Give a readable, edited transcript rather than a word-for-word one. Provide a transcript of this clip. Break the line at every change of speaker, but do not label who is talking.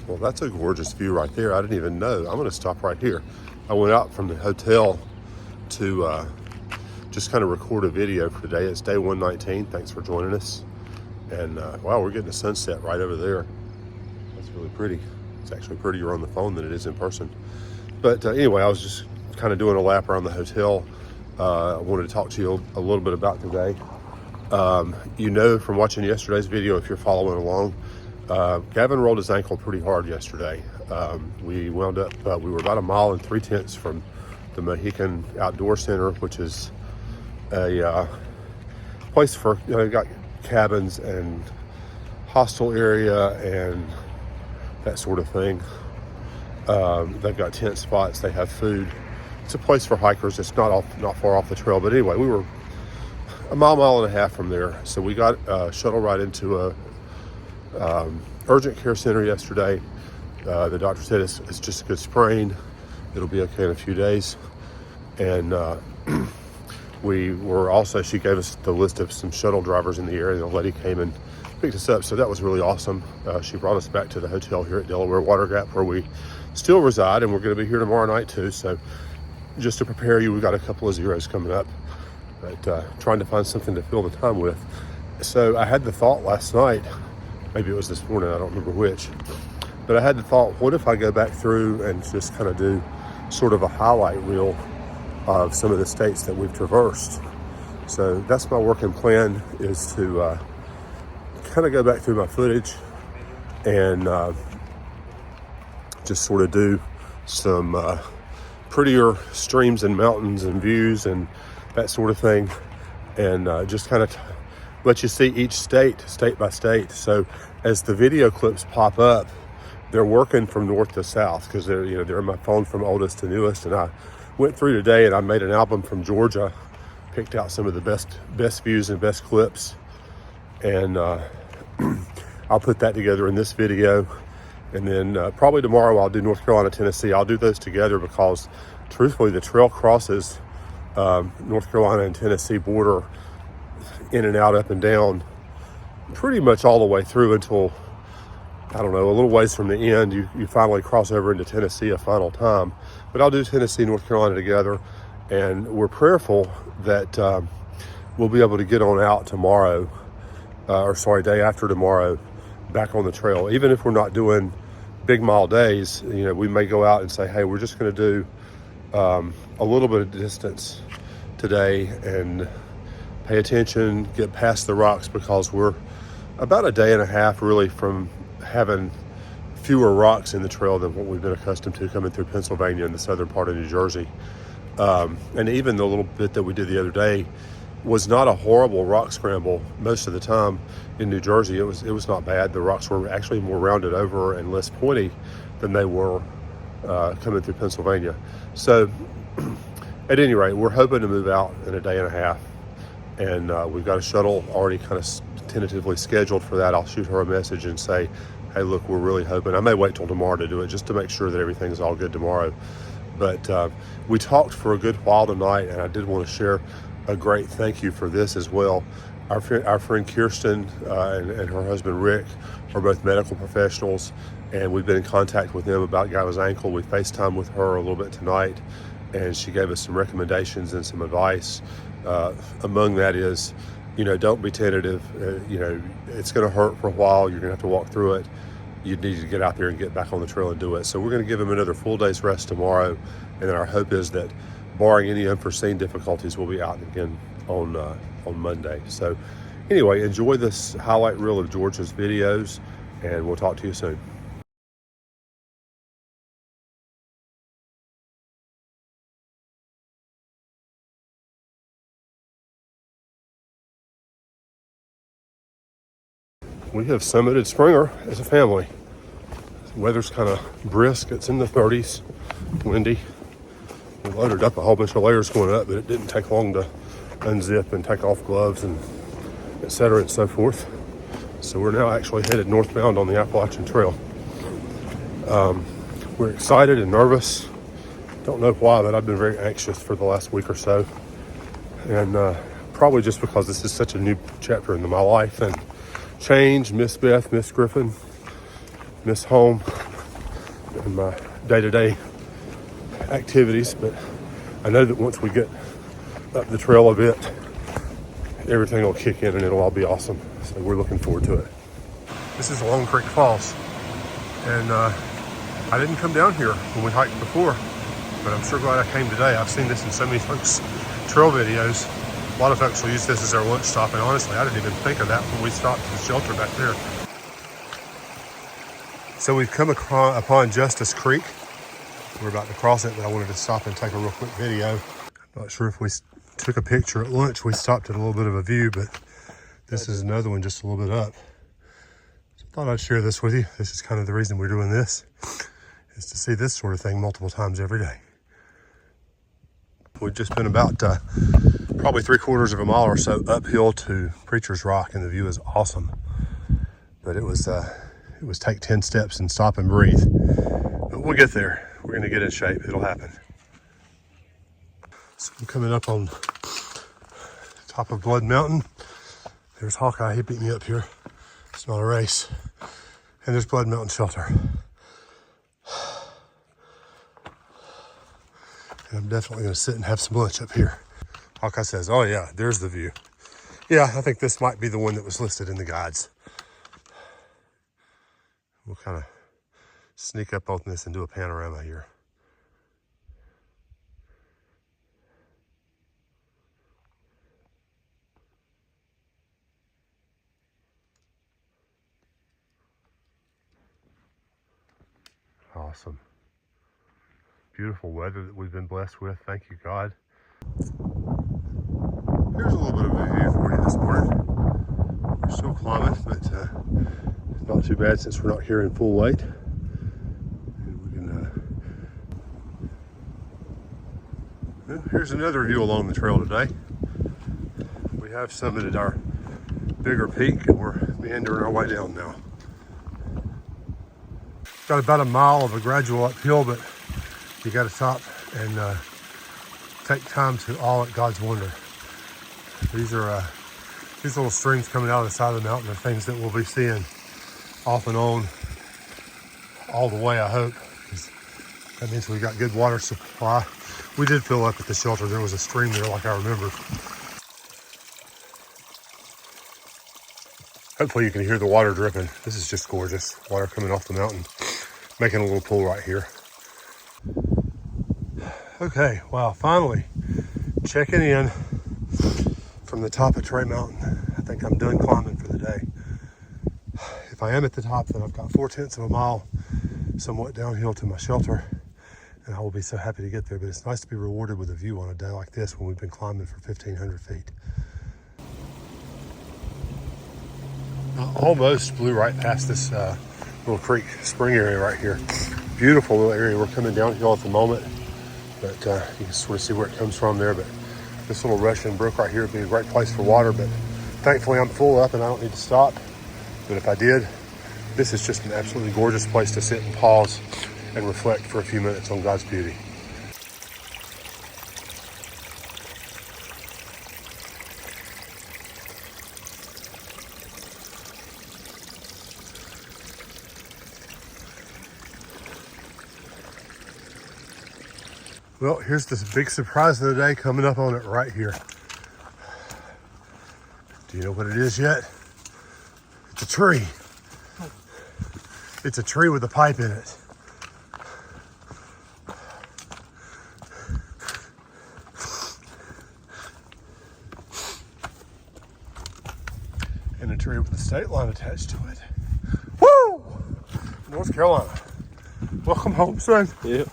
Well, that's a gorgeous view right there. I didn't even know. I'm going to stop right here. I went out from the hotel to just kind of record a video for today. It's day 119. Thanks for joining us. And wow, we're getting a sunset right over there. That's really pretty. It's actually prettier on the phone than it is in person. But anyway, I was just kind of doing a lap around the hotel. I wanted to talk to you a little bit about today. You know from watching yesterday's video, if you're following along, Gavin rolled his ankle pretty hard yesterday. We wound up, we were about 1 3/10 miles from the Mohican Outdoor Center, which is a place for, got cabins and hostel area and that sort of thing. They've got tent spots, they have food. It's a place for hikers. It's not far off the trail, but anyway, we were 1.5 miles from there. So we got a shuttle ride into a urgent care center yesterday. The doctor said it's just a good sprain. It'll be okay in a few days. And she gave us the list of some shuttle drivers in the area. The lady came and picked us up, so that was really awesome. She brought us back to the hotel here at Delaware Water Gap, where we still reside, and we're going to be here tomorrow night too. So just to prepare you, we've got a couple of zeros coming up, but trying to find something to fill the time with. So I had the thought last night, maybe it was this morning, I don't remember which, but I had the thought, what if I go back through and just kind of do sort of a highlight reel of some of the states that we've traversed. So that's my working plan, is to kind of go back through my footage and just sort of do some prettier streams and mountains and views and that sort of thing, and just kind of let you see each state by state. So as the video clips pop up, they're working from north to south, because they're in my phone from oldest to newest. And I went through today and I made an album from Georgia, picked out some of the best views and best clips, and I'll put that together in this video. And then probably tomorrow I'll do North Carolina, Tennessee. I'll do those together because truthfully the trail crosses North Carolina and Tennessee border in and out, up and down, pretty much all the way through until, I don't know, a little ways from the end, you finally cross over into Tennessee a final time. But I'll do Tennessee, North Carolina together, and we're prayerful that we'll be able to get on out tomorrow, day after tomorrow, back on the trail. Even if we're not doing big mile days, we may go out and say, hey, we're just going to do a little bit of distance today and pay attention, get past the rocks, because we're about 1.5 days really from having fewer rocks in the trail than what we've been accustomed to coming through Pennsylvania and the southern part of New Jersey. And even the little bit that we did the other day was not a horrible rock scramble most of the time in New Jersey. It was not bad. The rocks were actually more rounded over and less pointy than they were coming through Pennsylvania. So at any rate, we're hoping to move out in 1.5 days. And we've got a shuttle already kind of tentatively scheduled for that. I'll shoot her a message and say, hey, look, we're really hoping. I may wait till tomorrow to do it, just to make sure that everything's all good tomorrow. But we talked for a good while tonight, and I did want to share a great thank you for this as well. Our friend Kirsten and her husband Rick are both medical professionals, and we've been in contact with them about Gavin's ankle. We FaceTimed with her a little bit tonight, and she gave us some recommendations and some advice. Among that is, don't be tentative. It's going to hurt for a while. You're going to have to walk through it. You need to get out there and get back on the trail and do it. So we're going to give him another full day's rest tomorrow. And then our hope is that, barring any unforeseen difficulties, we'll be out again on Monday. So anyway, enjoy this highlight reel of Georgia's videos, and we'll talk to you soon. We have summited Springer as a family. The weather's kind of brisk. It's in the 30s, windy. We loaded up a whole bunch of layers going up, but it didn't take long to unzip and take off gloves and et cetera and so forth. So we're now actually headed northbound on the Appalachian Trail. We're excited and nervous. Don't know why, but I've been very anxious for the last week or so. And probably just because this is such a new chapter into my life, and change, Miss Beth, Miss Griffin, Miss Home, in my day-to-day activities, but I know that once we get up the trail a bit, everything will kick in and it'll all be awesome. So we're looking forward to it. This is Long Creek Falls, and I didn't come down here when we hiked before, but I'm sure glad I came today. I've seen this in so many folks' trail videos. A lot of folks will use this as their lunch stop, and honestly, I didn't even think of that when we stopped at the shelter back there. So we've come upon Justice Creek. We're about to cross it, but I wanted to stop and take a real quick video. I'm not sure if we took a picture at lunch. We stopped at a little bit of a view, but this is another one just a little bit up. So I thought I'd share this with you. This is kind of the reason we're doing this, is to see this sort of thing multiple times every day. We've just been about probably 3/4 of a mile or so uphill to Preacher's Rock, and the view is awesome. But it was take 10 steps and stop and breathe. But we'll get there. We're gonna get in shape. It'll happen. So I'm coming up on top of Blood Mountain. There's Hawkeye. He beat me up here. It's not a race. And there's Blood Mountain Shelter. And I'm definitely going to sit and have some lunch up here. Hawkeye says, oh yeah, there's the view. Yeah, I think this might be the one that was listed in the guides. We'll kind of sneak up on this and do a panorama here. Awesome. Beautiful weather that we've been blessed with. Thank you, God. Here's a little bit of a view for you this morning. We're still climbing, but not too bad since we're not here in full weight. And we can, well, here's another view along the trail today. We have summited our bigger peak, and we're meandering our way down now. Got about a mile of a gradual uphill, but you got to stop and take time to awe at God's wonder. These little streams coming out of the side of the mountain are things that we'll be seeing off and on all the way, I hope. That means we got good water supply. We did fill up at the shelter. There was a stream there like I remember. Hopefully you can hear the water dripping. This is just gorgeous. Water coming off the mountain, making a little pool right here. Okay, wow, finally checking in from the top of Trey Mountain. I think I'm done climbing for the day. If I am at the top, then I've got 4/10 of a mile somewhat downhill to my shelter, and I will be so happy to get there. But it's nice to be rewarded with a view on a day like this when we've been climbing for 1,500 feet. I almost blew right past this little creek spring area right here. Beautiful little area. We're coming downhill at the moment, but you can sort of see where it comes from there. But this little rushing brook right here would be a great place for water, but thankfully I'm full up and I don't need to stop. But if I did, this is just an absolutely gorgeous place to sit and pause and reflect for a few minutes on God's beauty. Well, here's this big surprise of the day coming up on it right here. Do you know what it is yet? It's a tree. It's a tree with a pipe in it. And a tree with a state line attached to it. Woo! North Carolina. Welcome home, son.
Yep.